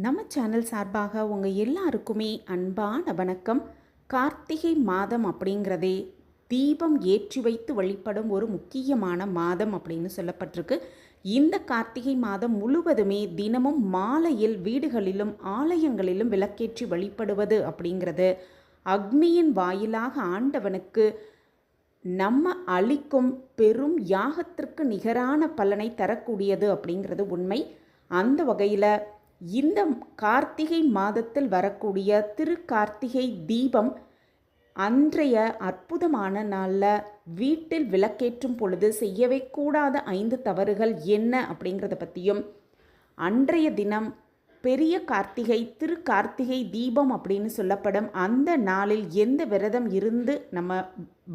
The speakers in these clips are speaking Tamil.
நம்ம சேனல் சார்பாக உங்கள் எல்லாருக்குமே அன்பான வணக்கம். கார்த்திகை மாதம் அப்படிங்கிறதே தீபம் ஏற்றி வைத்து வழிபடும் ஒரு முக்கியமான மாதம் அப்படின்னு சொல்லப்பட்டிருக்கு. இந்த கார்த்திகை மாதம் முழுவதுமே தினமும் மாலையில் வீடுகளிலும் ஆலயங்களிலும் விளக்கேற்றி வழிபடுவது அப்படிங்கிறது அக்னியின் வாயிலாக ஆண்டவனுக்கு நம்ம அளிக்கும் பெரும் யாகத்திற்கு நிகரான பலனை தரக்கூடியது அப்படிங்கிறது உண்மை. அந்த வகையில் இந்த கார்த்திகை மாதத்தில் வரக்கூடிய திருக்கார்த்திகை தீபம் அன்றைய அற்புதமான நாளில் வீட்டில் விளக்கேற்றும் பொழுது செய்யவே கூடாத 5 தவறுகள் என்ன அப்படிங்கிறத பற்றியும், அன்றைய தினம் பெரிய கார்த்திகை திருக்கார்த்திகை தீபம் அப்படின்னு சொல்லப்படும் அந்த நாளில் எந்த விரதம் இருந்து நம்ம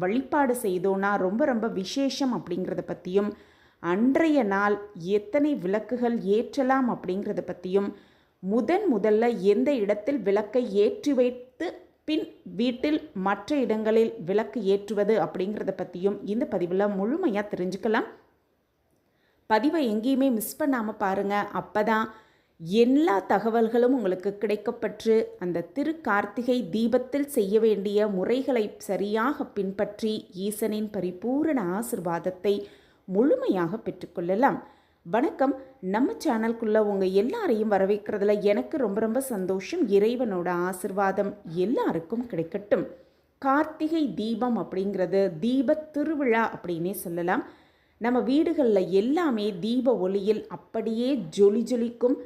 வழிபாடு செய்தோன்னா ரொம்ப ரொம்ப விசேஷம் அப்படிங்கிறத பற்றியும், அன்றைய நாள் எத்தனை விளக்குகள் ஏற்றலாம் அப்படிங்கிறத பற்றியும், முதல்ல எந்த இடத்தில் விளக்கை ஏற்றி வைத்து பின் வீட்டில் மற்ற இடங்களில் விளக்கு ஏற்றுவது அப்படிங்கிறத பற்றியும் இந்த பதிவில் முழுமையாக தெரிஞ்சுக்கலாம். பதிவை எங்கேயுமே மிஸ் பண்ணாமல் பாருங்கள். அப்போ தான் எல்லா தகவல்களும் உங்களுக்கு கிடைக்கப்பெற்று அந்த திருக்கார்த்திகை தீபத்தில் செய்ய வேண்டிய முறைகளை சரியாக பின்பற்றி ஈசனின் பரிபூரண ஆசிர்வாதத்தை முழுமையாக பெற்றுக்கொள்ளலாம். வணக்கம். நம்ம சேனலுக்குள்ளே உங்கள் எல்லாரையும் வரவேற்கிறதுல எனக்கு ரொம்ப ரொம்ப சந்தோஷம். இறைவனோட ஆசிர்வாதம் எல்லாருக்கும் கிடைக்கட்டும். கார்த்திகை தீபம் அப்படிங்கிறது தீப திருவிழா அப்படின்னே சொல்லலாம். நம்ம வீடுகளில் எல்லாமே தீப ஒளியில் அப்படியே ஜொலிக்கும்.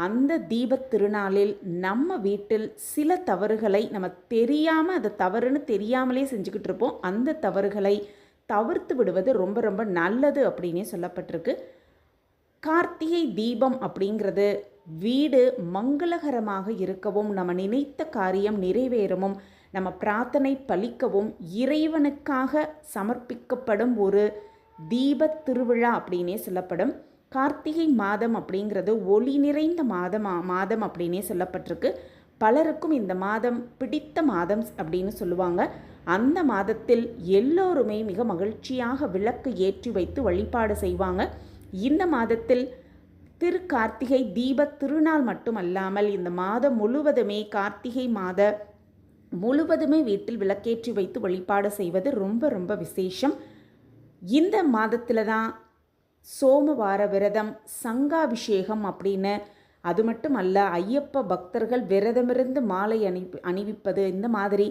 அந்த தீப திருநாளில் நம்ம வீட்டில் சில தவறுகளை நம்ம தெரியாமல் அதை தவறுன்னு தெரியாமலே செஞ்சுக்கிட்டு இருப்போம். அந்த தவறுகளை தவிர்த்து விடுவது ரொம்ப ரொம்ப நல்லது அப்படின்னே சொல்லப்பட்டிருக்கு. கார்த்திகை தீபம் அப்படிங்கிறது வீடு மங்களகரமாக இருக்கவும், நம்ம நினைத்த காரியம் நிறைவேறவும், நம்ம பிரார்த்தனை பலிக்கவும் இறைவனுக்காக சமர்ப்பிக்கப்படும் ஒரு தீப திருவிழா அப்படின்னே சொல்லப்படும். கார்த்திகை மாதம் அப்படிங்கிறது ஒளி நிறைந்த மாதம் அப்படின்னே சொல்லப்பட்டிருக்கு. பலருக்கும் இந்த மாதம் பிடித்த மாதம் அப்படின்னு சொல்லுவாங்க. அந்த மாதத்தில் எல்லோருமே மிக மகிழ்ச்சியாக விளக்கு ஏற்றி வைத்து வழிபாடு செய்வாங்க. இந்த மாதத்தில் திருக்கார்த்திகை தீப திருநாள் மட்டுமல்லாமல் இந்த மாதம் முழுவதுமே கார்த்திகை மாத முழுவதுமே வீட்டில் விளக்கேற்றி வைத்து வழிபாடு செய்வது ரொம்ப ரொம்ப விசேஷம். இந்த மாதத்தில் தான் சோமவார விரதம், சங்காபிஷேகம் அப்படின்னு, அது மட்டும் அல்ல ஐயப்ப பக்தர்கள் விரதமிருந்து மாலை அணிவிப்பது, இந்த மாதிரி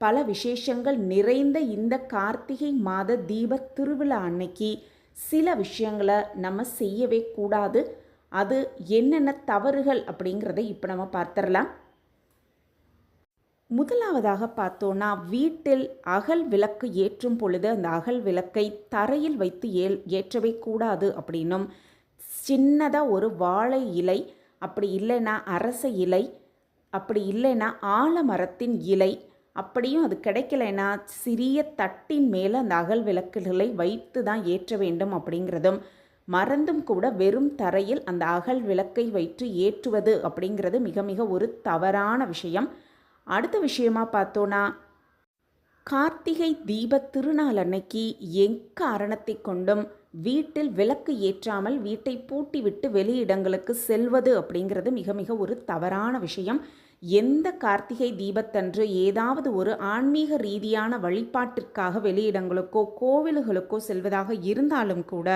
பல விசேஷங்கள் நிறைந்த இந்த கார்த்திகை மாத தீப திருவிழா அன்னைக்கு சில விஷயங்களை நம்ம செய்யவே கூடாது. அது என்னென்ன தவறுகள் அப்படிங்கிறத இப்போ நம்ம பார்த்துடலாம். முதலாவதாக பார்த்தோன்னா, வீட்டில் அகல் விளக்கு ஏற்றும் பொழுது அந்த அகல் விளக்கை தரையில் வைத்து ஏற்றவே கூடாது அப்படின்னும், சின்னதாக ஒரு வாழை இலை, அப்படி இல்லைன்னா அரச இலை, அப்படி இல்லைன்னா ஆலமரத்தின் இலை, அப்படியும் அது கிடைக்கலைன்னா சிறிய தட்டின் மேலே அந்த அகல் விளக்குகளை வைத்து தான் ஏற்ற வேண்டும் அப்படிங்கிறதும், மறந்தும் கூட வெறும் தரையில் அந்த அகல் விளக்கை வைத்து ஏற்றுவது அப்படிங்கிறது மிக மிக ஒரு தவறான விஷயம். அடுத்த விஷயமா பார்த்தோன்னா, கார்த்திகை தீப திருநாள் அன்னைக்கு எக்காரணத்தை கொண்டும் வீட்டில் விளக்கு ஏற்றாமல் வீட்டை பூட்டிவிட்டு வெளியிடங்களுக்கு செல்வது அப்படிங்கிறது மிக மிக ஒரு தவறான விஷயம். எந்த கார்த்திகை தீபத்தன்று ஏதாவது ஒரு ஆன்மீக ரீதியான வழிபாட்டிற்காக வெளியிடங்களுக்கோ கோவில்களுக்கோ செல்வதாக இருந்தாலும் கூட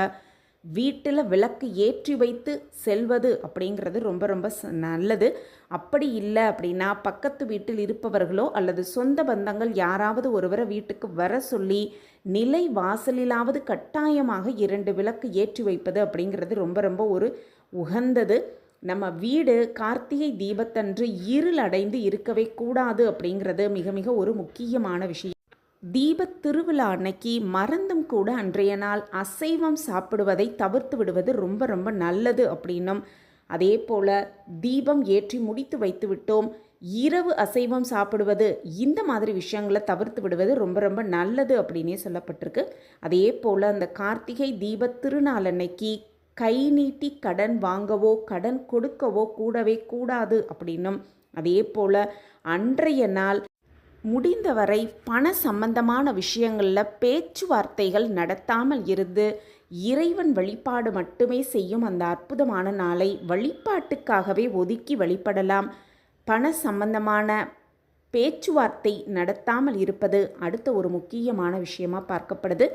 வீட்டில் விளக்கு ஏற்றி வைத்து செல்வது அப்படிங்கிறது ரொம்ப ரொம்ப நல்லது. அப்படி இல்லை அப்படின்னா பக்கத்து வீட்டில் இருப்பவர்களோ அல்லது சொந்த பந்தங்கள் யாராவது ஒருவரை வீட்டுக்கு வர சொல்லி நிலை வாசலிலாவது கட்டாயமாக 2 விளக்கு ஏற்றி வைப்பது அப்படிங்கிறது ரொம்ப ரொம்ப ஒரு உகந்தது. நம்ம வீடு கார்த்திகை தீபத்தன்று இருள் அடைந்து இருக்கவே கூடாது அப்படிங்கிறது மிக மிக ஒரு முக்கியமான விஷயம். தீப திருவிழா அன்னைக்கு மறந்தும் கூட அன்றைய நாள் அசைவம் சாப்பிடுவதை தவிர்த்து விடுவது ரொம்ப ரொம்ப நல்லது அப்படின்னும், அதே போல் தீபம் ஏற்றி முடித்து வைத்து விட்டோம், இரவு அசைவம் சாப்பிடுவது, இந்த மாதிரி விஷயங்களை தவிர்த்து விடுவது ரொம்ப ரொம்ப நல்லது அப்படின்னே சொல்லப்பட்டிருக்கு. அதே போல் அந்த கார்த்திகை தீப திருநாள் அன்னைக்கு கை நீட்டி கடன் வாங்கவோ கடன் கொடுக்கவோ கூடவே கூடாது அப்படின்னும், அதே போல் அன்றைய நாள் முடிந்தவரை பண சம்பந்தமான விஷயங்களில் பேச்சுவார்த்தைகள் நடத்தாமல் இருந்து இறைவன் வழிபாடு மட்டுமே செய்யும் அந்த அற்புதமான நாளை வழிபாட்டுக்காகவே ஒதுக்கி வழிபடலாம். பண சம்பந்தமான பேச்சுவார்த்தை நடத்தாமல் இருப்பது அடுத்த ஒரு முக்கியமான விஷயமா பார்க்கப்படுது.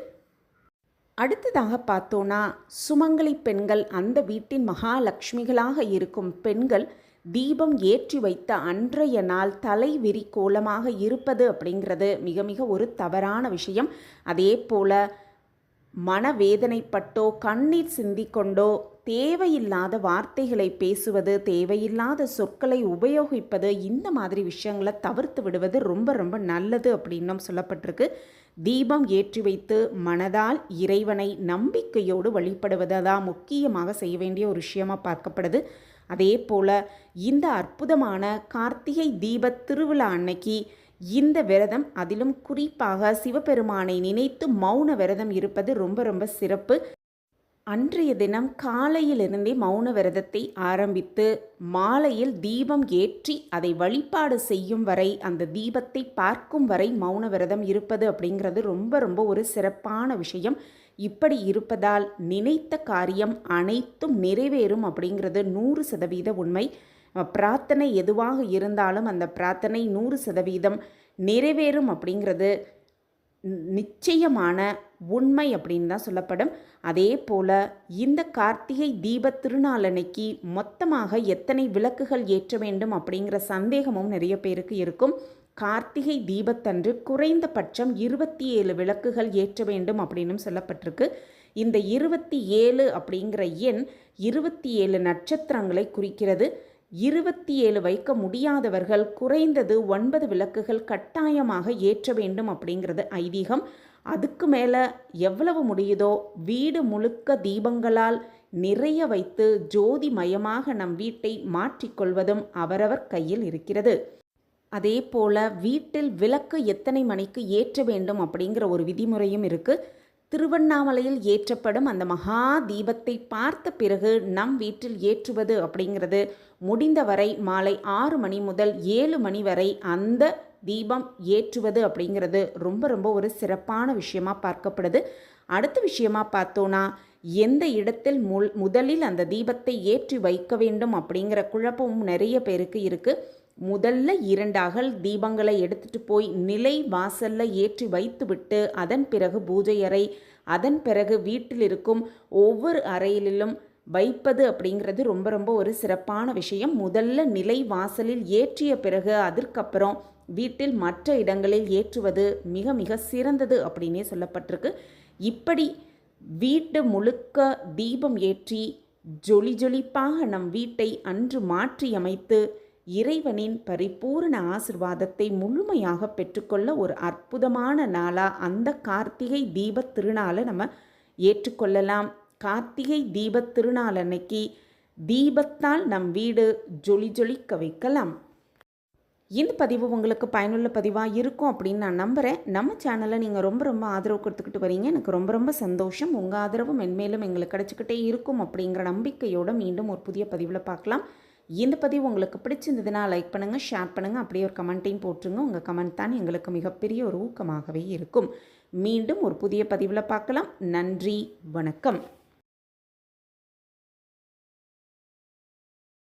அடுத்ததாக பார்த்தோன்னா, சுமங்கலி பெண்கள், அந்த வீட்டின் மகாலட்சுமிகளாக இருக்கும் பெண்கள் தீபம் ஏற்றி வைத்த அன்றைய நாள் தலைவிரி கோலமாக இருப்பது அப்படிங்கிறது மிக மிக ஒரு தவறான விஷயம். அதே போல் மனவேதனைப்பட்டோ கண்ணீர் சிந்திக்கொண்டோ தேவையில்லாத வார்த்தைகளை பேசுவது, தேவையில்லாத சொற்களை உபயோகிப்பது, இந்த மாதிரி விஷயங்களை தவிர்த்து விடுவது ரொம்ப ரொம்ப நல்லது அப்படின்னும் சொல்லப்பட்டிருக்கு. தீபம் ஏற்றி வைத்து மனதால் இறைவனை நம்பிக்கையோடு வழிபடுவதான் முக்கியமாக செய்ய வேண்டிய ஒரு விஷயமாக பார்க்கப்படுது. அதே போல் இந்த அற்புதமான கார்த்திகை தீப திருவிழா அன்னைக்கு இந்த விரதம், அதிலும் குறிப்பாக சிவபெருமானை நினைத்து மௌன விரதம் இருப்பது ரொம்ப ரொம்ப சிறப்பு. அன்றைய தினம் காலையிலிருந்தே மௌன விரதத்தை ஆரம்பித்து மாலையில் தீபம் ஏற்றி அதை வழிபாடு செய்யும் வரை, அந்த தீபத்தை பார்க்கும் வரை மௌன விரதம் இருப்பது அப்படிங்கிறது ரொம்ப ரொம்ப ஒரு சிறப்பான விஷயம். இப்படி இருப்பதால் நினைத்த காரியம் அனைத்தும் நிறைவேறும் அப்படிங்கிறது 100% உண்மை. பிரார்த்தனை எதுவாக இருந்தாலும் அந்த பிரார்த்தனை 100% நிறைவேறும் அப்படிங்கிறது நிச்சயமான உண்மை அப்படின்னு தான் சொல்லப்படும். அதே போல் இந்த கார்த்திகை தீப திருநாளன்னைக்கு மொத்தமாக எத்தனை விளக்குகள் ஏற்ற வேண்டும் அப்படிங்கிற சந்தேகமும் நிறைய பேருக்கு இருக்கும். கார்த்திகை தீபத்தன்று குறைந்தபட்சம் 27 விளக்குகள் ஏற்ற வேண்டும் அப்படின்னு சொல்லப்பட்டிருக்கு. இந்த 27 அப்படிங்கிற எண் 27 நட்சத்திரங்களை குறிக்கிறது. 27 வைக்க முடியாதவர்கள் குறைந்தது 9 விளக்குகள் கட்டாயமாக ஏற்ற வேண்டும் அப்படிங்கிறது ஐதீகம். அதுக்கு மேலே எவ்வளவு முடியுதோ வீடு முழுக்க தீபங்களால் நிறைய வைத்து ஜோதிமயமாக நம் வீட்டை மாற்றிக்கொள்வதும் அவரவர் கையில் இருக்கிறது. அதே போல் வீட்டில் விளக்கு எத்தனை மணிக்கு ஏற்ற வேண்டும் அப்படிங்கிற ஒரு விதிமுறையும் இருக்குது. திருவண்ணாமலையில் ஏற்றப்படும் அந்த மகா தீபத்தை பார்த்த பிறகு நம் வீட்டில் ஏற்றுவது அப்படிங்கிறது முடிந்தவரை மாலை 6 மணி முதல் 7 மணி வரை அந்த தீபம் ஏற்றுவது அப்படிங்கிறது ரொம்ப ரொம்ப ஒரு சிறப்பான விஷயமா பார்க்கப்படுது. அடுத்த விஷயமா பார்த்தோன்னா, எந்த இடத்தில் முதலில் அந்த தீபத்தை ஏற்றி வைக்க வேண்டும் அப்படிங்கிற குழப்பமும் நிறைய பேருக்கு இருக்குது. முதல்ல 2 அகல் தீபங்களை எடுத்துகிட்டு போய் நிலை வாசலில் ஏற்றி வைத்துவிட்டு அதன் பிறகு பூஜை அறை, அதன் பிறகு வீட்டில் இருக்கும் ஒவ்வொரு அறையிலும் வைப்பது அப்படிங்கிறது ரொம்ப ரொம்ப ஒரு சிறப்பான விஷயம். முதல்ல நிலை வாசலில் ஏற்றிய பிறகு அதற்கப்புறம் வீட்டில் மற்ற இடங்களில் ஏற்றுவது மிக மிக சிறந்தது அப்படின்னே சொல்லப்பட்டிருக்கு. இப்படி வீட்டு முழுக்க தீபம் ஏற்றி ஜொலி ஜொலிப்பாக நம் வீட்டை அன்று மாற்றியமைத்து இறைவனின் பரிபூரண ஆசிர்வாதத்தை முழுமையாக பெற்றுக்கொள்ள ஒரு அற்புதமான நாளாக அந்த கார்த்திகை தீப திருநாளை நம்ம ஏற்றுக்கொள்ளலாம். கார்த்திகை தீப திருநாள் அன்னைக்கு தீபத்தால் நம் வீடு ஜொலி ஜொலிக்க வைக்கலாம். இந்த பதிவு உங்களுக்கு பயனுள்ள பதிவாக இருக்கும் அப்படின்னு நான் நம்புகிறேன். நம்ம சேனலை நீங்கள் ரொம்ப ரொம்ப ஆதரவு கொடுத்துக்கிட்டு வரீங்க. எனக்கு ரொம்ப ரொம்ப சந்தோஷம். உங்கள் ஆதரவு மென்மேலும் எங்களுக்கு கிடச்சிக்கிட்டே இருக்கும் அப்படிங்கிற நம்பிக்கையோடு மீண்டும் ஒரு புதிய பதிவில் பார்க்கலாம். இந்த பதிவு உங்களுக்கு பிடிச்சிருந்ததுன்னா லைக் பண்ணுங்கள், ஷேர் பண்ணுங்கள், அப்படியே ஒரு கமெண்ட்டையும் போட்டுருங்க. உங்கள் கமெண்ட் தான் எங்களுக்கு மிகப்பெரிய ஒரு ஊக்கமாகவே இருக்கும். மீண்டும் ஒரு புதிய பதிவில் பார்க்கலாம். நன்றி, வணக்கம்.